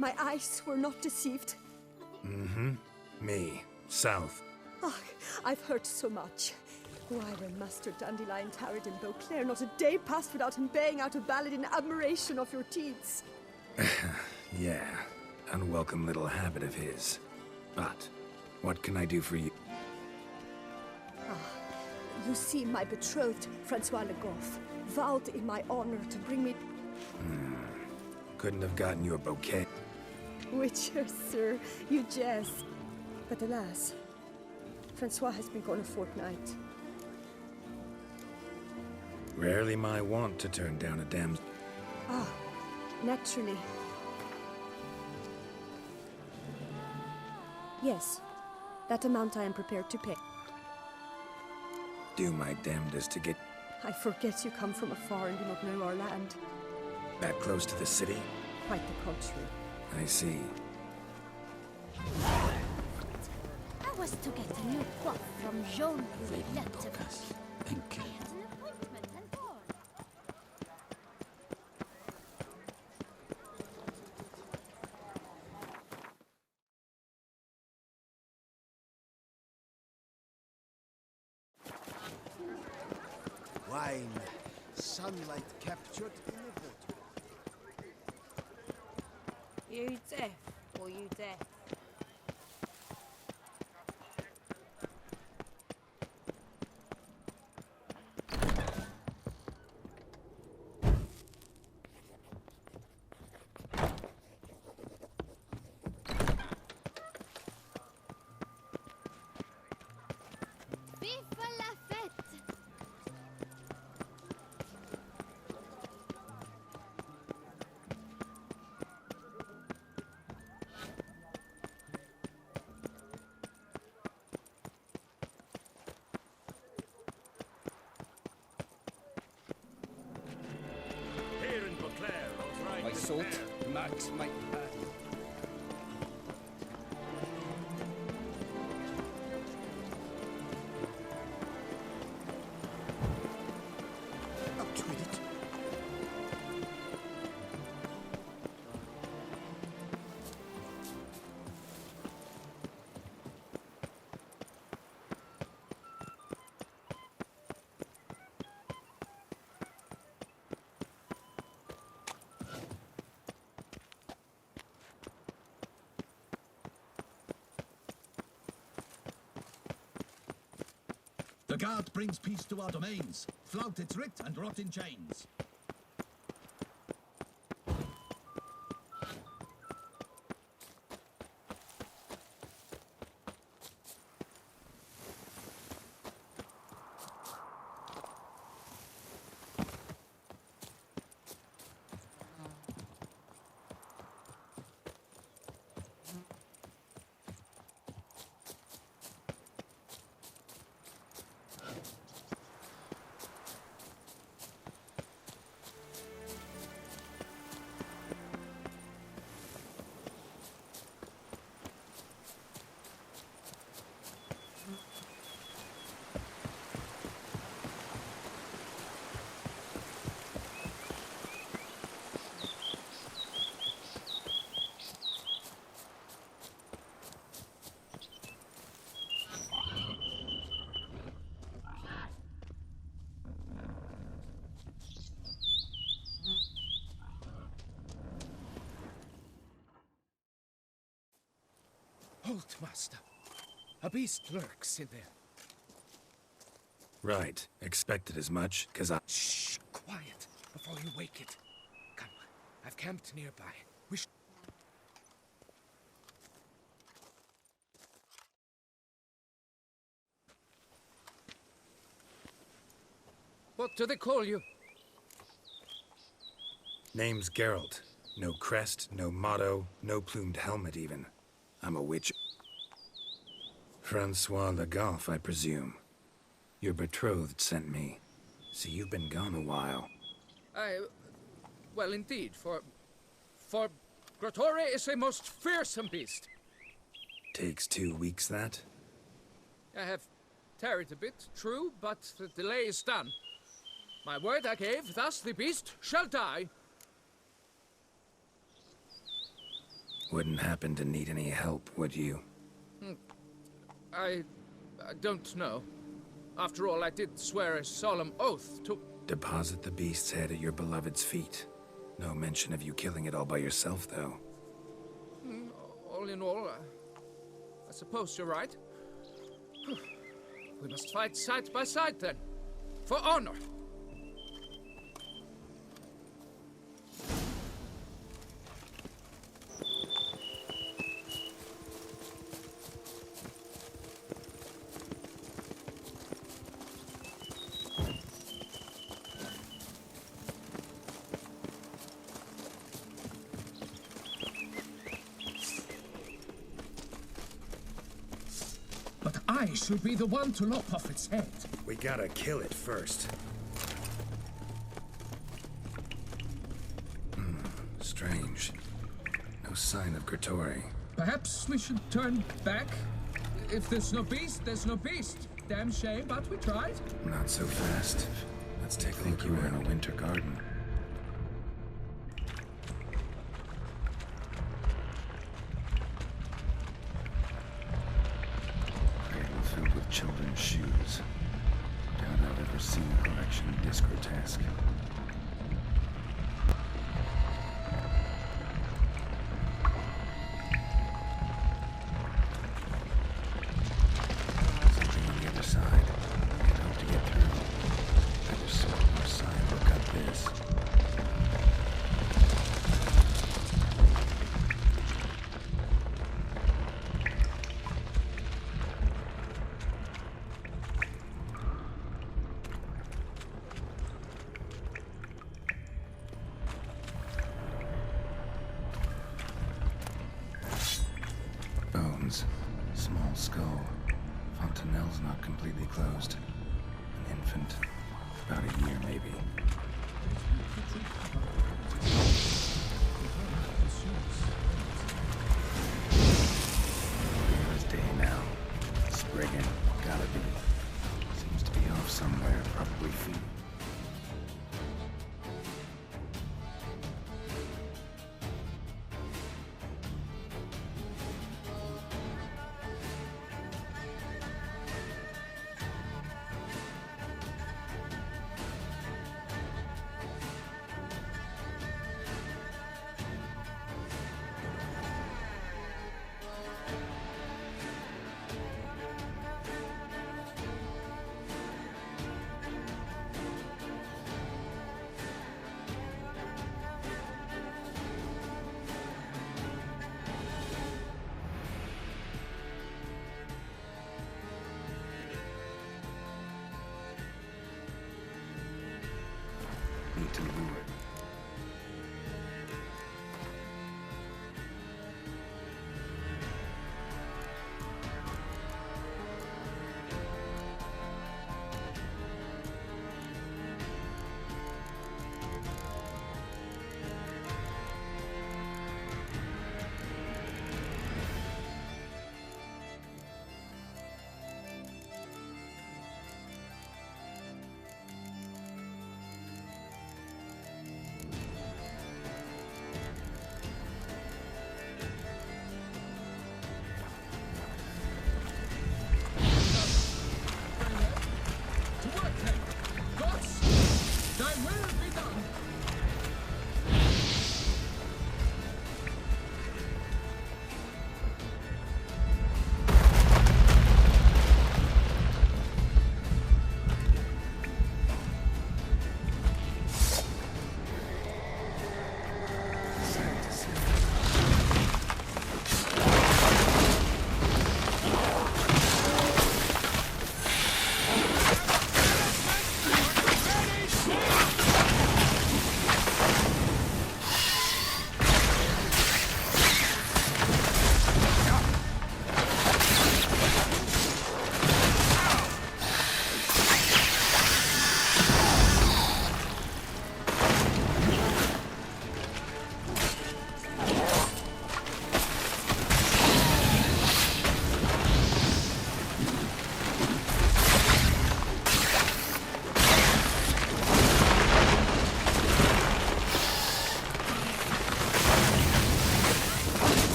My eyes were not deceived. Mm-hmm. Me. South. Oh, I've heard so much. Why, when Master Dandelion tarried in Beauclair, not a day passed without him baying out a ballad in admiration of your deeds. Yeah, unwelcome little habit of his. But, what can I do for you? You see, my betrothed, Francois Le Goff, vowed in my honor to bring me... Couldn't have gotten you a bouquet. Witcher, sir, you jest. But alas, Francois has been gone a fortnight. Rarely my wont to turn down a damsel. Ah, naturally. Yes, that amount I am prepared to pay. Do my damnedest to get I forget you come from afar and do not know our land. that close to the city. Quite the contrary. I see. I was to get a new buff from Jean Roulette. Thank you. I had an appointment and more. Wine, sunlight captured in a bottle. You deaf or you deaf? Vive la fête! Here in Beauclair, I'll try My to salt, spare. Max might add. Up to it. The guard brings peace to our domains. Flout its writ and rot in chains. Halt, master. A beast lurks in there. Right. Expected as much, 'cause I... Shh, quiet, before you wake it. Come, I've camped nearby. We sh- What do they call you? Name's Geralt. No crest, no motto, no plumed helmet even. I'm a witch. Francois Le Goff, I presume. Your betrothed sent me. See, you've been gone a while. Well, indeed, for Grottore is a most fearsome beast. Takes 2 weeks, that? I have tarried a bit, true, but the delay is done. My word I gave, thus the beast shall die. Wouldn't happen to need any help, would you? I don't know. After all, I did swear a solemn oath to... Deposit the beast's head at your beloved's feet. No mention of you killing it all by yourself, though. All in all, I suppose you're right. We must fight side by side, then. For honor. But I should be the one to lop off its head. We gotta kill it first. Strange. No sign of Gertori. Perhaps we should turn back? If there's no beast, there's no beast. Damn shame, but we tried. Not so fast. Let's take a look around a winter garden. Cradle filled with children's shoes. Doubt I've ever seen a collection this grotesque. Something on the other side. I'd hope to get through. I just saw no sign. Look at this. Bones. Small skull. Fontanelle's not completely closed. An infant. About a year, maybe. Clear as day now. Spriggan. Gotta be. Seems to be off somewhere, probably feeding.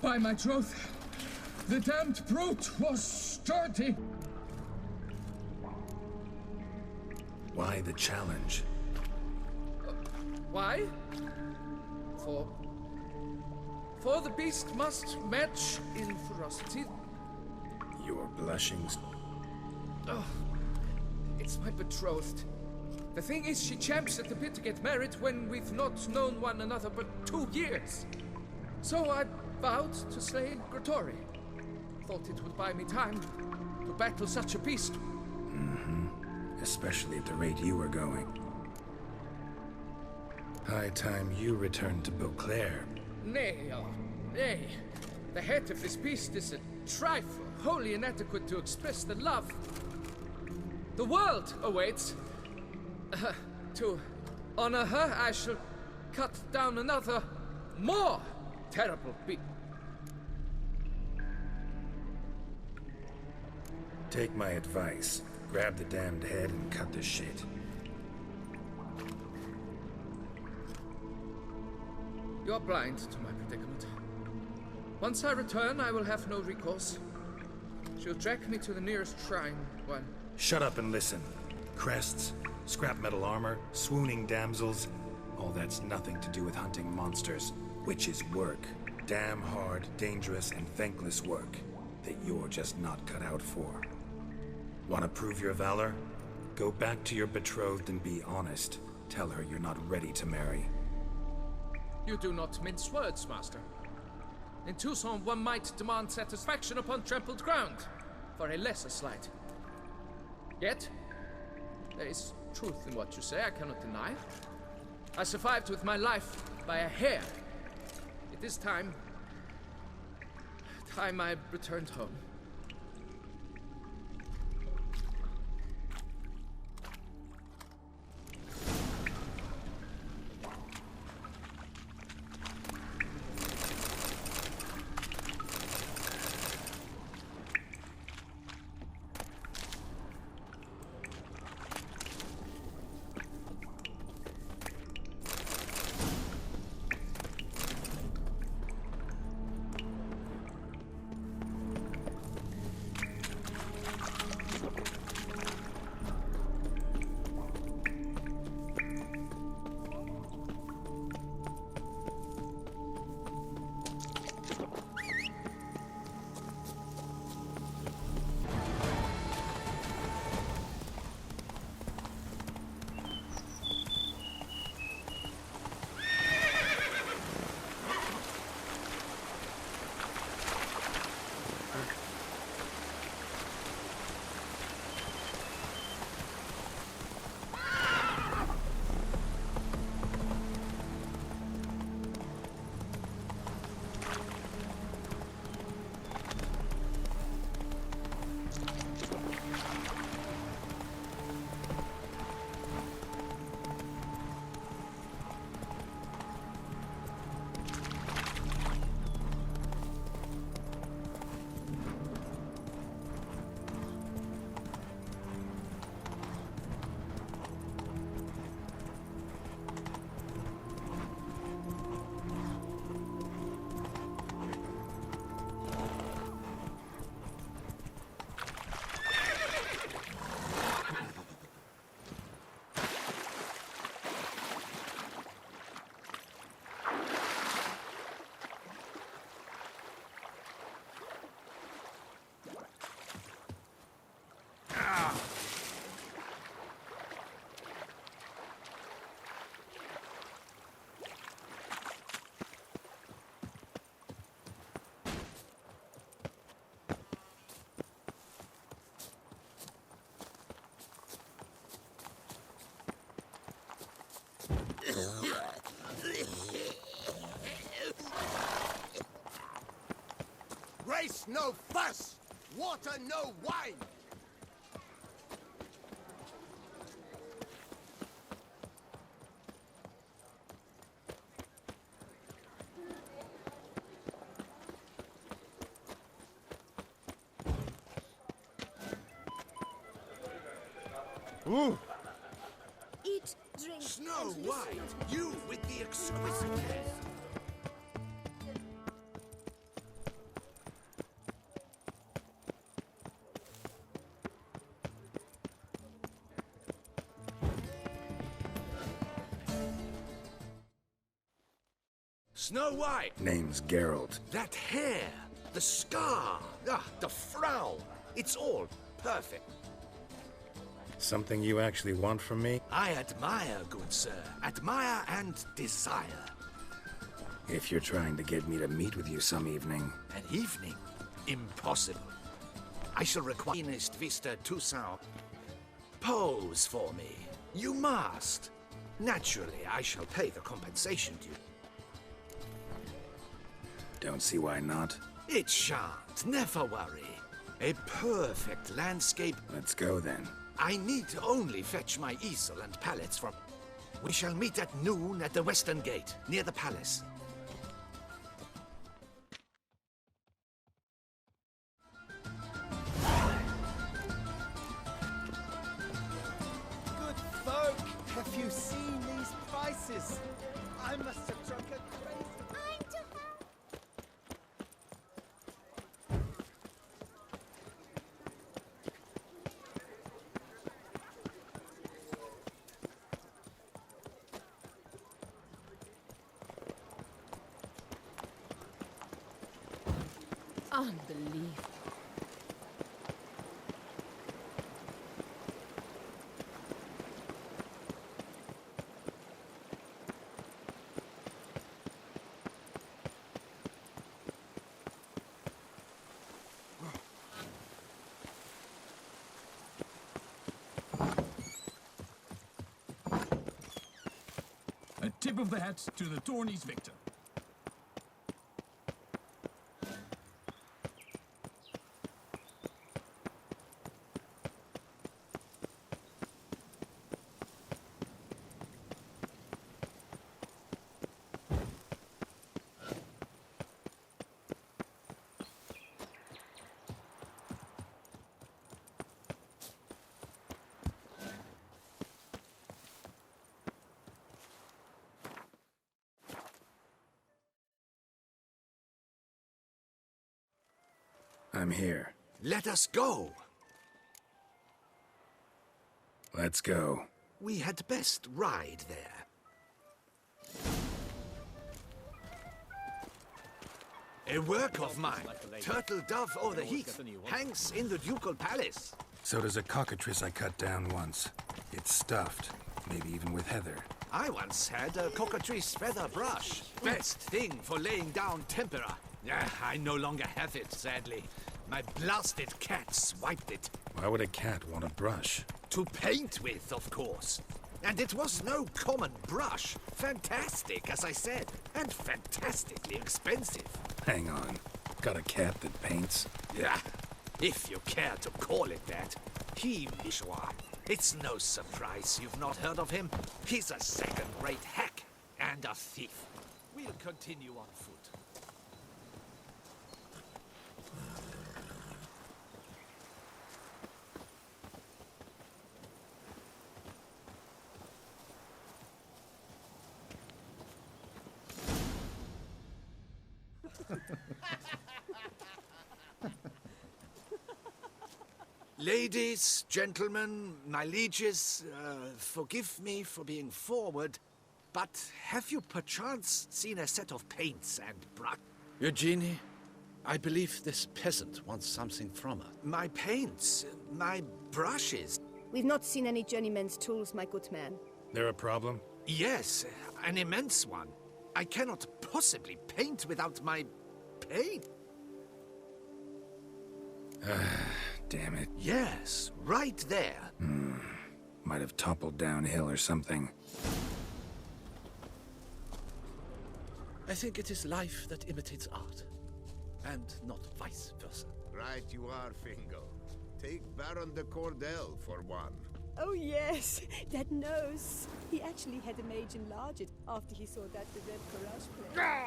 By my troth, the damned brute was sturdy. Why the challenge? Why? For the beast must match in ferocity. Your blushings. Oh, it's my betrothed. The thing is, she champs at the bit to get married when we've not known one another but 2 years. So I vowed to slay Grottori. Thought it would buy me time to battle such a beast. Especially at the rate you were going. High time you returned to Beauclair. Nay, oh, nay. The head of this beast is a trifle, wholly inadequate to express the love the world awaits. To honor her, I shall cut down another, more terrible beast. Take my advice. Grab the damned head and cut the shit. You're blind to my predicament. Once I return, I will have no recourse. She'll track me to the nearest shrine when... Shut up and listen. Crests, scrap metal armor, swooning damsels. All that's nothing to do with hunting monsters, which is work. Damn hard, dangerous, and thankless work that you're just not cut out for. Want to prove your valor? Go back to your betrothed and be honest. Tell her you're not ready to marry. You do not mince words, master. In Tucson, one might demand satisfaction upon trampled ground for a lesser slight. Yet, there is truth in what you say, I cannot deny. I survived with my life by a hair. It is time I returned home. Race no fuss, water no wine. Eat, drink, Snow and White, you with the exquisiteness. Snow White! Name's Geralt. That hair, the scar, the frown. It's all perfect. Something you actually want from me? I admire, good sir. Admire and desire. If you're trying to get me to meet with you some evening. An evening? Impossible. I shall require Finest Vista Toussaint. Pose for me. You must. Naturally, I shall pay the compensation due. Don't see why not. It shan't. Never worry. A perfect landscape. Let's go then. I need only fetch my easel and pallets from... We shall meet at noon at the western gate, near the palace. Good folk, have you seen these prices? I must have drunk a crazy... I'm to help. Unbelievable. A tip of the hat to the tourney's victor. I'm here. Let us go. Let's go. We had best ride there. A work of mine. Turtle dove o'er the heath. Hangs in the ducal palace. So does a cockatrice I cut down once. It's stuffed, maybe even with heather. I once had a cockatrice feather brush. Best thing for laying down tempera. I no longer have it, sadly. My blasted cat swiped it. Why would a cat want a brush? To paint with, of course. And it was no common brush. Fantastic, as I said. And fantastically expensive. Hang on. Got a cat that paints? Yeah, if you care to call it that. He, Mishwa. It's no surprise you've not heard of him. He's a second-rate hack and a thief. We'll continue on foot. Ladies, gentlemen, my lieges, forgive me for being forward, but have you perchance seen a set of paints and brush? Eugenie, I believe this peasant wants something from her. My paints, my brushes. We've not seen any journeyman's tools, my good man. There a problem? Yes, an immense one. I cannot possibly paint without my paint. Damn it. Yes, right there. Might have toppled downhill or something. I think it is life that imitates art, and not vice versa. Right you are, Fingal. Take Baron de Cordel for one. Oh yes, that nose. He actually had a mage enlarge it after he saw that the Red Courage play.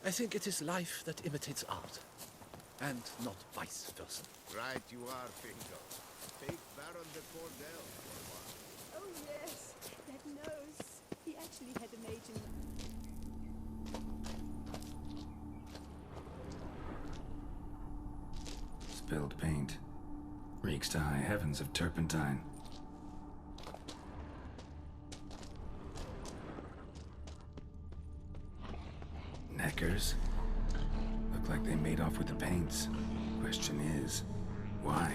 I think it is life that imitates art, and not vice versa. Right you are, Fingo. Take Baron de Cordell for a while. Oh, yes. That nose. He actually had a major... Spilled paint. Reeks to high heavens of turpentine. Neckers? Look like they made off with the paints. Question is, why?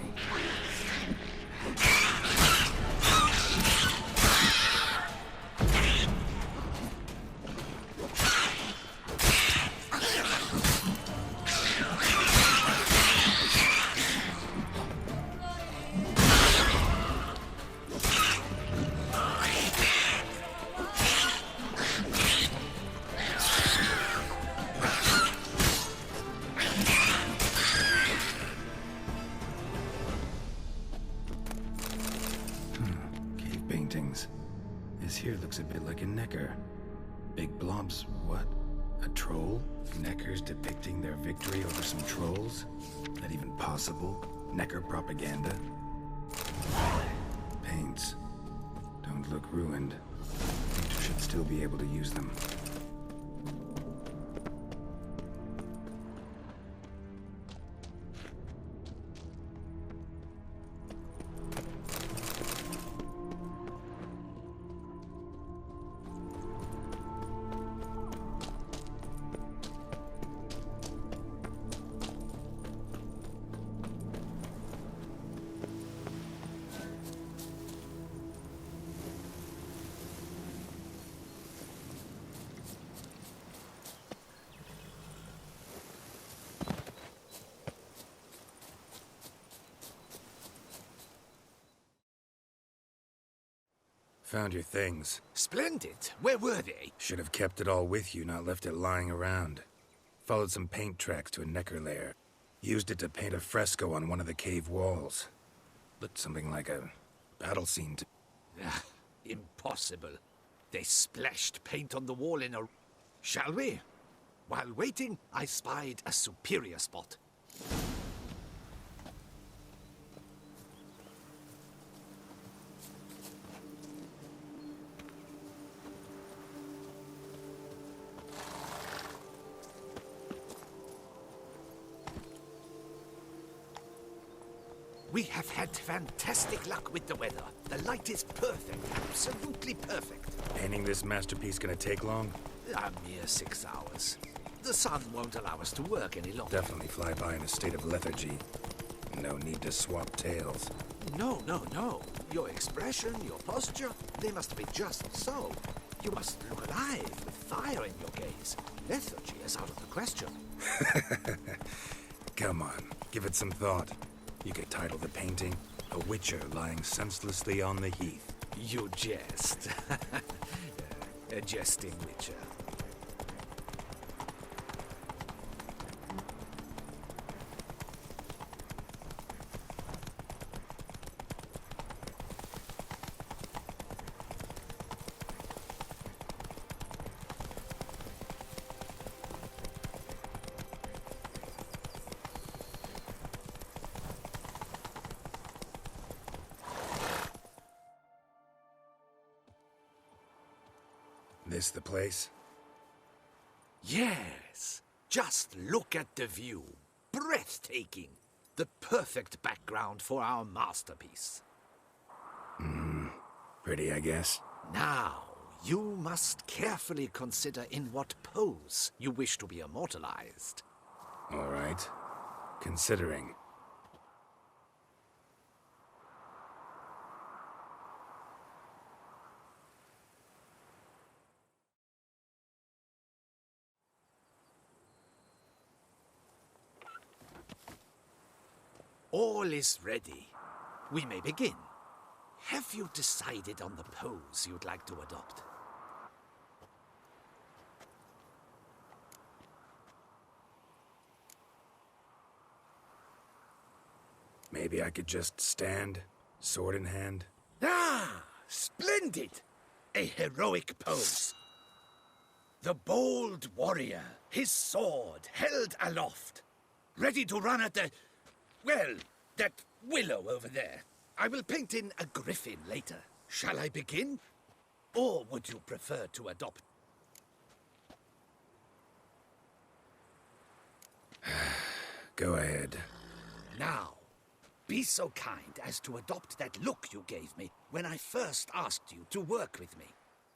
This here looks a bit like a necker. Big blobs, what? A troll? Neckers depicting their victory over some trolls? That even possible? Necker propaganda? Paints. Don't look ruined. Painter should still be able to use them. Found your things. Splendid. Where were they? Should have kept it all with you, not left it lying around. Followed some paint tracks to a necker lair. Used it to paint a fresco on one of the cave walls. Looked something like a battle scene to... Impossible. They splashed paint on the wall in a... Shall we? While waiting, I spied a superior spot. We have had fantastic luck with the weather. The light is perfect, absolutely perfect. Painting this masterpiece gonna take long? A mere 6 hours. The sun won't allow us to work any longer. Definitely fly by in a state of lethargy. No need to swap tails. No. Your expression, your posture, they must be just so. You must look alive with fire in your gaze. Lethargy is out of the question. Come on, give it some thought. You could title the painting, A Witcher Lying Senselessly on the Heath. You jest. A jesting witcher. This the place? Yes. Just look at the view. Breathtaking. The perfect background for our masterpiece. Pretty, I guess. Now, you must carefully consider in what pose you wish to be immortalized. All right. Considering. All is ready. We may begin. Have you decided on the pose you'd like to adopt? Maybe I could just stand, sword in hand. Ah, splendid! A heroic pose. The bold warrior his sword held aloft, ready to run at that willow over there. I will paint in a griffin later. Shall I begin? Or would you prefer to adopt? Go ahead. Now, be so kind as to adopt that look you gave me when I first asked you to work with me.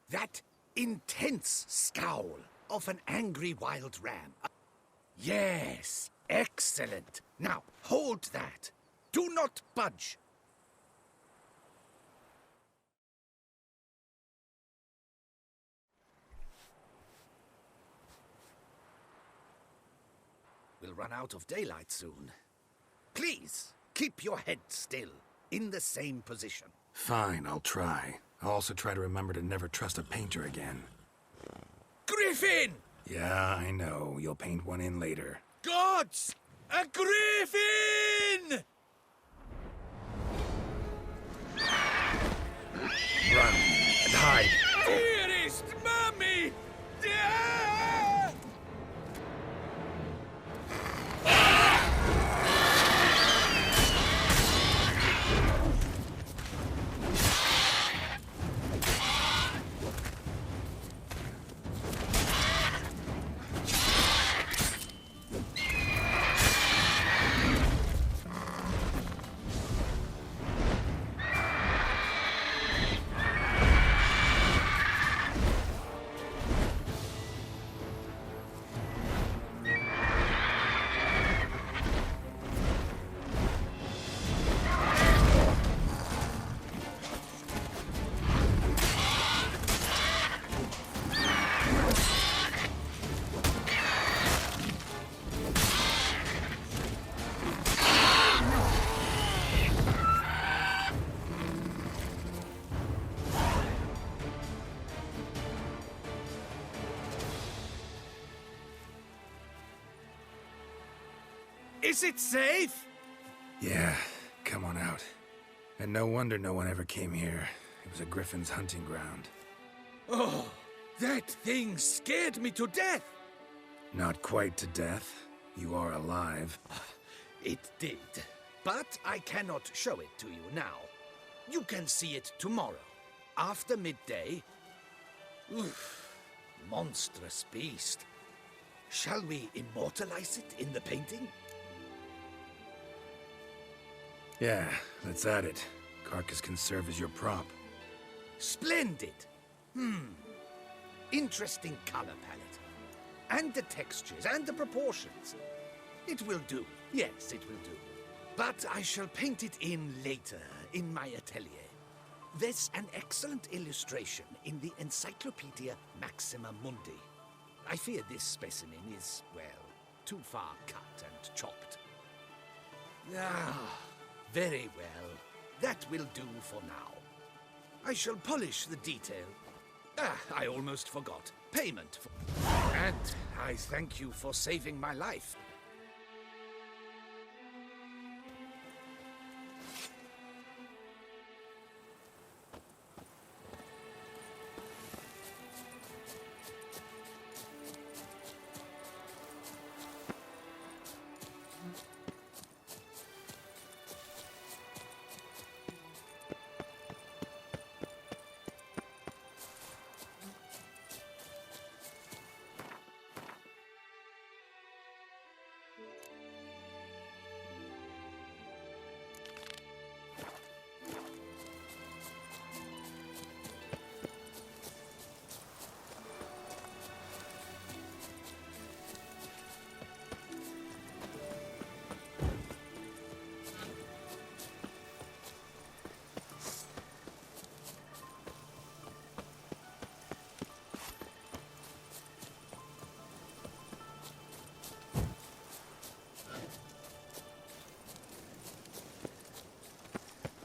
That intense scowl of an angry wild ram. Yes, excellent. Now, hold that. Do not budge. We'll run out of daylight soon. Please, keep your head still, in the same position. Fine, I'll try. I'll also try to remember to never trust a painter again. Griffin! Yeah, I know. You'll paint one in later. Gods! A griffin! Run and hide. Dearest Mummy! Is it safe? Yeah, come on out. And no wonder no one ever came here. It was a griffin's hunting ground. Oh, that thing scared me to death. Not quite to death. You are alive. It did. But I cannot show it to you now. You can see it tomorrow, after midday. Oof, monstrous beast. Shall we immortalize it in the painting? Yeah, let's add it. Carcass can serve as your prop. Splendid! Interesting color palette. And the textures and the proportions. It will do. Yes, it will do. But I shall paint it in later, in my atelier. There's an excellent illustration in the Encyclopedia Maxima Mundi. I fear this specimen is, well, too far cut and chopped. Ah, very well. That will do for now. I shall polish the detail. Ah, I almost forgot. Payment for... And I thank you for saving my life.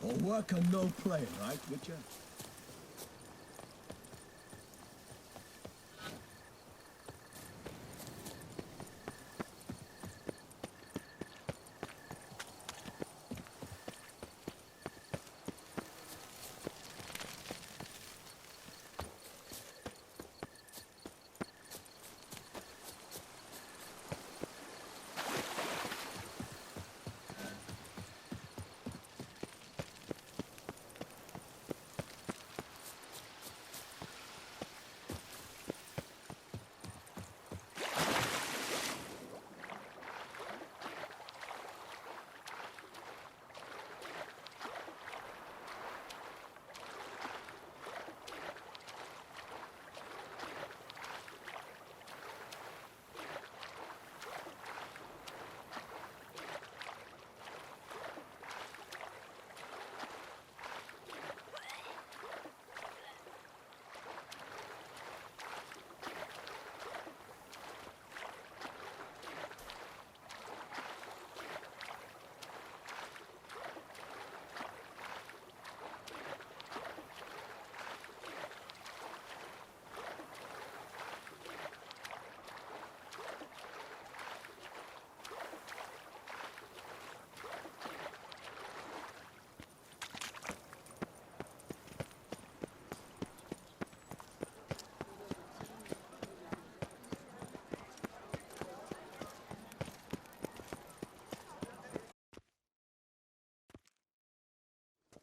All work and no play, right, Witcher?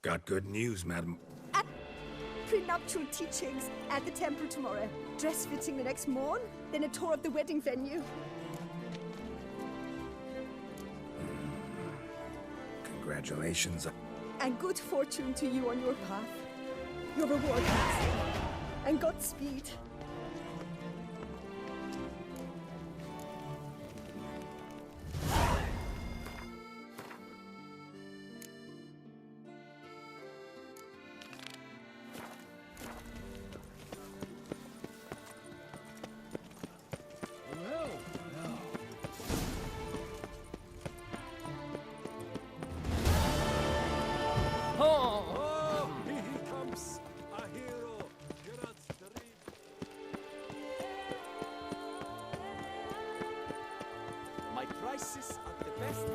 Got good news, madam. At prenuptial teachings at the temple tomorrow. Dress fitting the next morn, then a tour of the wedding venue. Congratulations. And good fortune to you on your path. Your reward, Master. And Godspeed. Prices are the best.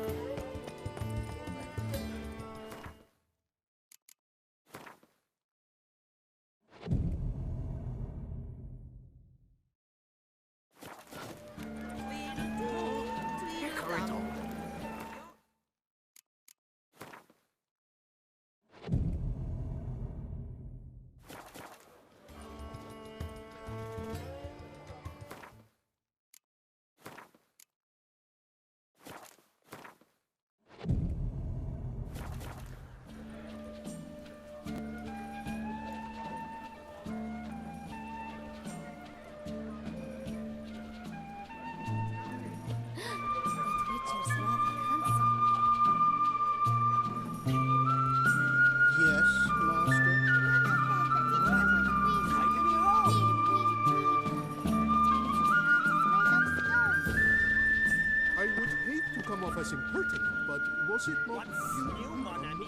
As impertinent, but was it not you new, mon ami?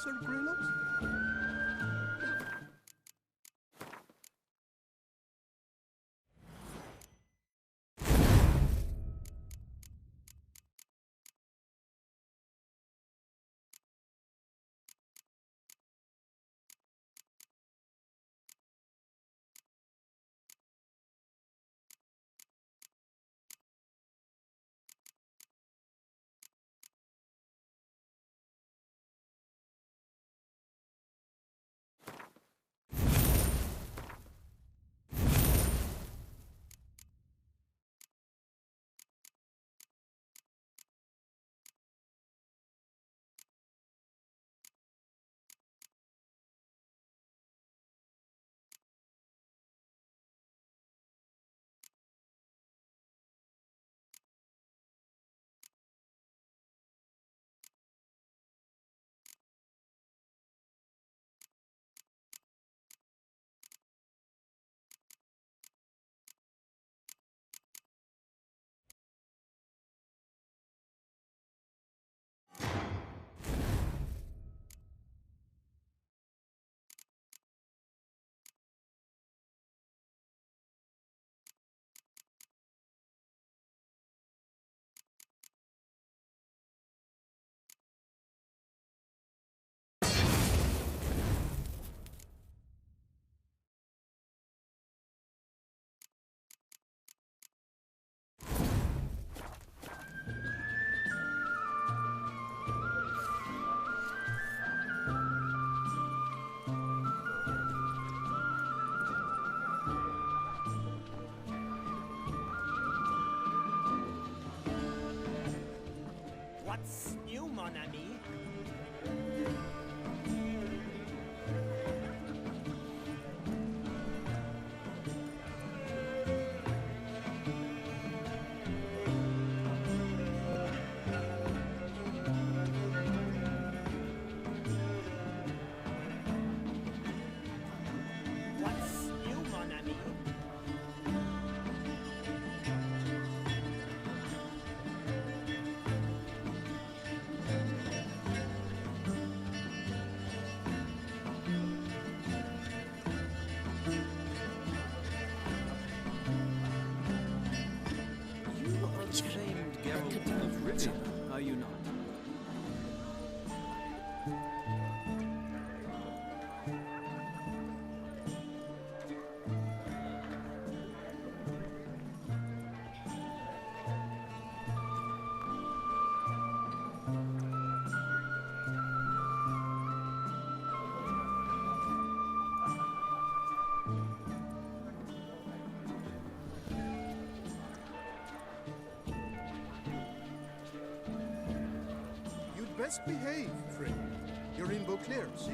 Sir Greylock? What's new, mon ami? What's new, mon ami? Just behave, friend. You're in Beauclair, see?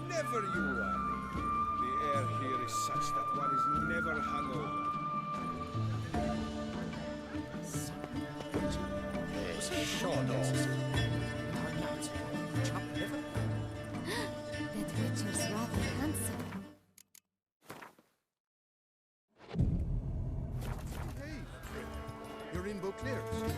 Never you worry. The air here is such that one is never hungover. That Richard's rather handsome. Behave, friend. You're in Beauclair, see?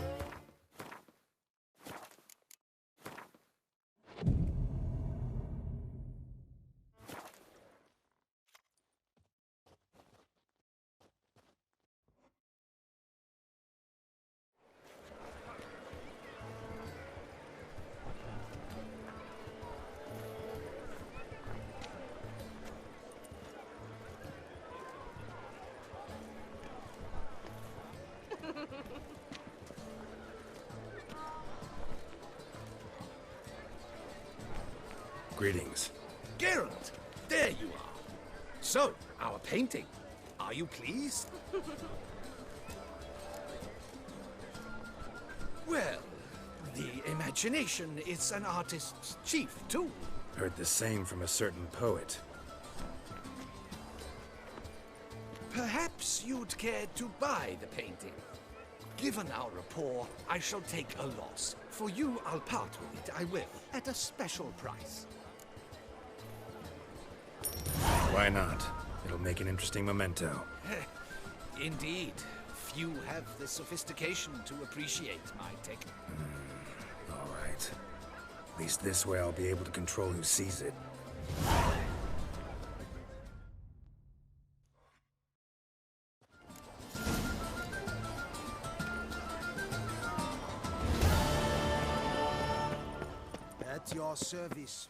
Greetings. Geralt, there you are. So, our painting. Are you pleased? Well, the imagination is an artist's chief tool. Heard the same from a certain poet. Perhaps you'd care to buy the painting. Given our rapport, I shall take a loss. For you, I'll part with it, I will, at a special price. Why not? It'll make an interesting memento. Indeed. Few have the sophistication to appreciate my technique. All right. At least this way I'll be able to control who sees it. At your service,